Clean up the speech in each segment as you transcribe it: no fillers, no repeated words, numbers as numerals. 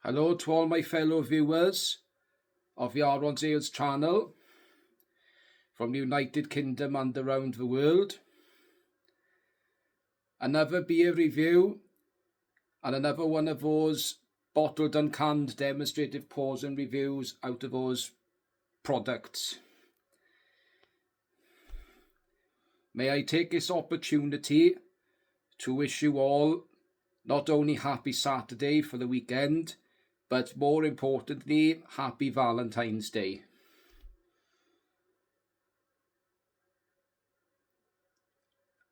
Hello to all my fellow viewers of the Aaron's Ales channel from the United Kingdom and around the world. Another beer review and another one of those bottled and canned demonstrative pours and reviews out of those products. May I take this opportunity to wish you all not only happy Saturday for the weekend, but more importantly, happy Valentine's Day.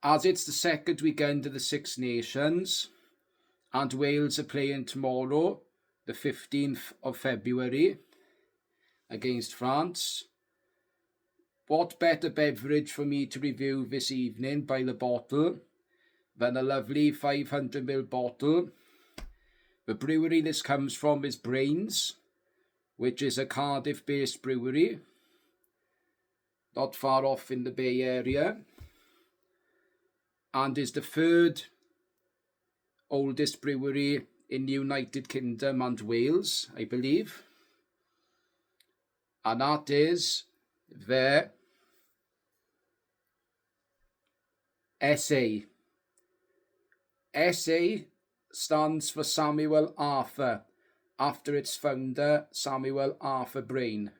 As it's the second weekend of the Six Nations, and Wales are playing tomorrow, the 15th of February, against France, what better beverage for me to review this evening by the bottle than a lovely 500ml bottle. The brewery this comes from is Brains, which is a Cardiff-based brewery, not far off in the Bay Area, and is the third oldest brewery in the United Kingdom and Wales, I believe. And that is the SA. SA stands for Samuel Arthur, after its founder, Samuel Arthur Brain.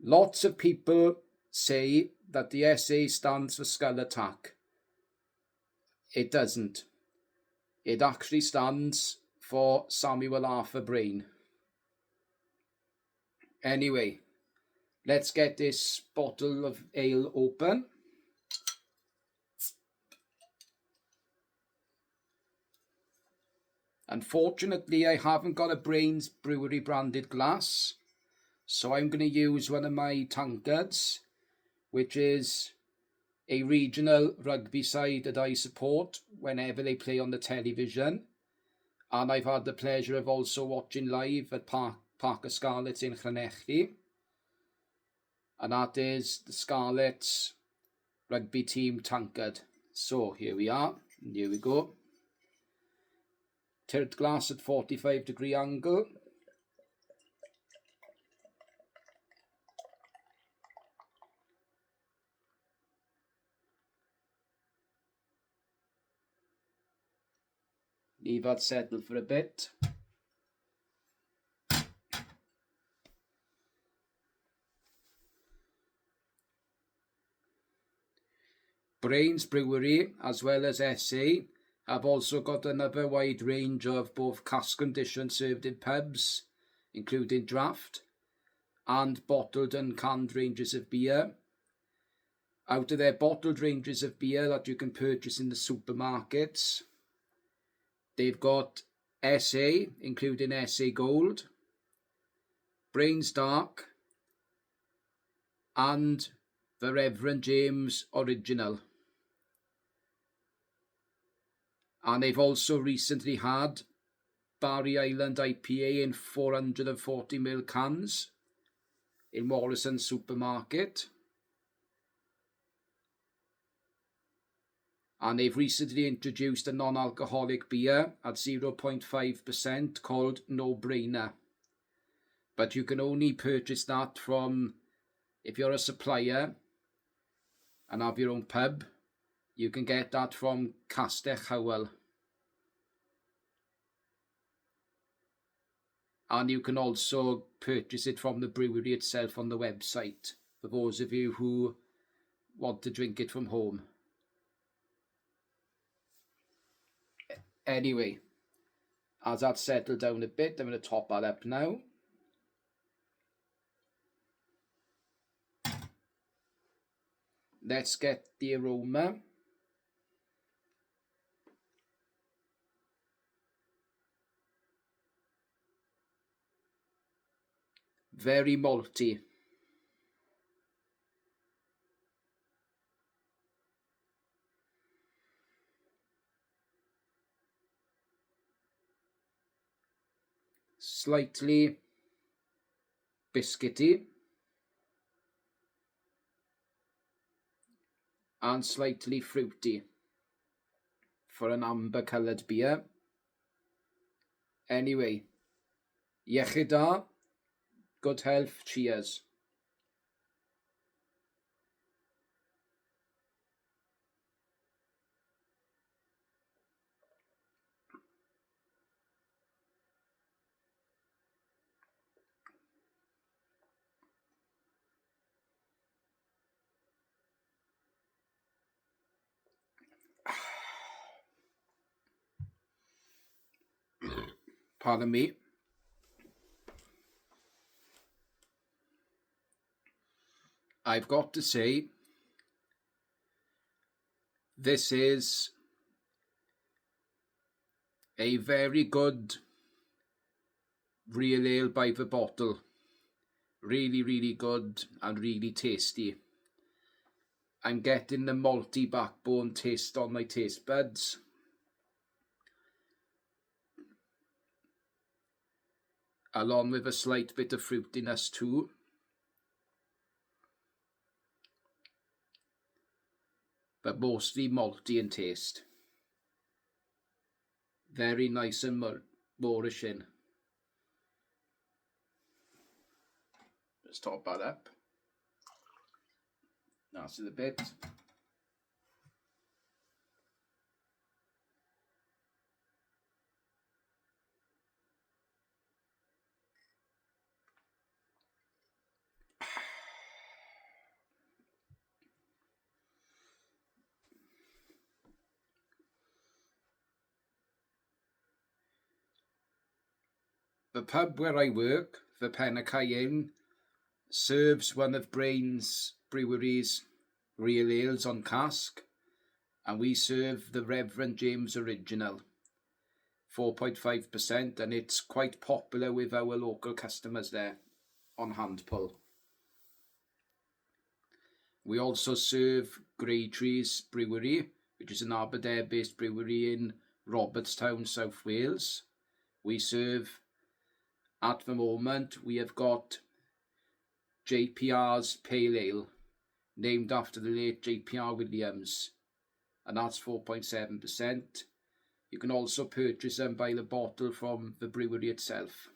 Lots of people say that the SA stands for Skull Attack. It doesn't. It actually stands for Samuel Arthur Brain. Anyway, let's get this bottle of ale open. Unfortunately, I haven't got a Brains Brewery branded glass, so I'm going to use one of my tankards, which is a regional rugby side that I support whenever they play on the television. And I've had the pleasure of also watching live at Parc y Scarlets in Llanelli. And that is the Scarlets rugby team tankard. So here we are, and here we go. Tilt glass at 45-degree angle. Leave that settle for a bit. Brains Brewery, as well as SA, have also got another wide range of both cask conditioned served in pubs, including draft, and bottled and canned ranges of beer. Out of their bottled ranges of beer that you can purchase in the supermarkets, they've got SA, including SA Gold, Brains Dark, and the Reverend James Original. And they've also recently had Barry Island IPA in 440ml cans in Morrison's supermarket. And they've recently introduced a non-alcoholic beer at 0.5% called No Brainer. But you can only purchase that from, if you're a supplier and have your own pub, you can get that from Castell Howell. And you can also purchase it from the brewery itself on the website, for those of you who want to drink it from home. Anyway, as that's settled down a bit, I'm going to top that up now. Let's get the aroma. Very malty. Slightly biscuity. And slightly fruity for an amber coloured beer. Anyway, Iechyd da, good health, cheers. Pardon me. I've got to say, this is a very good real ale by the bottle. Really, really good and really tasty. I'm getting the malty backbone taste on my taste buds. Along with a slight bit of fruitiness too. But mostly malty in taste. Very nice and nourishing. Let's top that up. That's the bit. The pub where I work, the Pen y Cayenne, serves one of Brains Brewery's real ales on cask, and we serve the Reverend James Original, 4.5%, and it's quite popular with our local customers there on hand pull. We also serve Grey Trees Brewery, which is an Aberdare-based brewery in Robertstown, South Wales. We serve, at the moment, we have got JPR's Pale Ale, named after the late JPR Williams, and that's 4.7%. You can also purchase them by the bottle from the brewery itself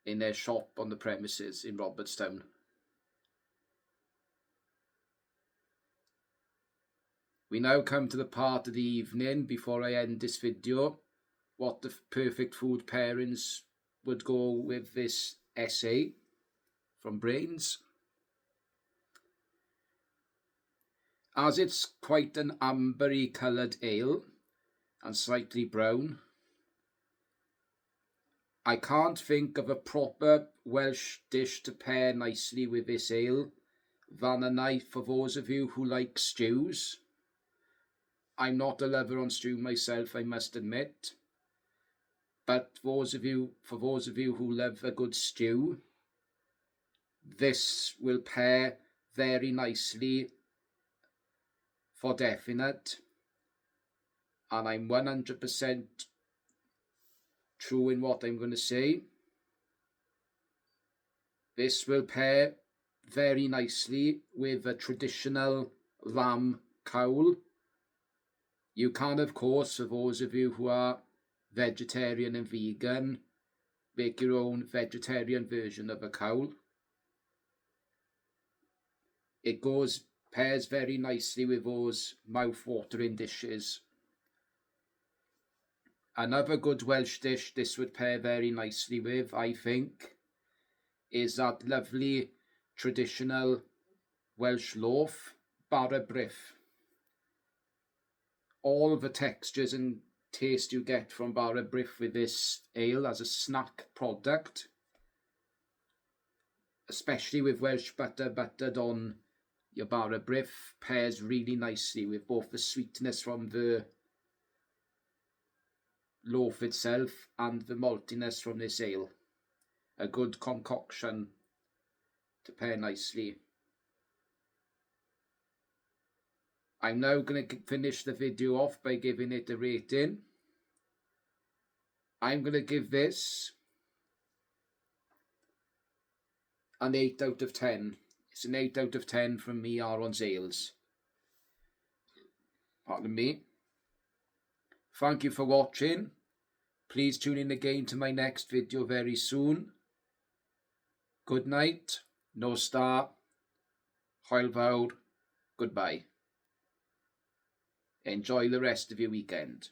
in their shop on the premises in Robertstown. We now come to the part of the evening before I end this video, what the perfect food pairings would go with this essay from Brains. As it's quite an ambery coloured ale and slightly brown, I can't think of a proper Welsh dish to pair nicely with this ale than a knife for those of you who like stews. I'm not a lover on stew myself, I must admit, but for those of you who love a good stew, this will pair very nicely for definite, and I'm 100% true in what I'm going to say. This will pair very nicely with a traditional lamb cowl. You can, of course, for those of you who are vegetarian and vegan, make your own vegetarian version of a cowl. It pairs very nicely with those mouth-watering dishes. Another good Welsh dish this would pair very nicely with, I think, is that lovely traditional Welsh loaf, bara brith. All the textures and taste you get from bara brith with this ale as a snack product, especially with Welsh butter buttered on your bara brith, pairs really nicely with both the sweetness from the loaf itself and the maltiness from this ale. A good concoction to pair nicely. I'm now going to finish the video off by giving it a rating. I'm going to give this an 8 out of 10. It's an 8 out of 10 from me, Aaron's Ales. Pardon me. Thank you for watching. Please tune in again to my next video very soon. Good night, nos da, hwyl fawr, goodbye. Enjoy the rest of your weekend.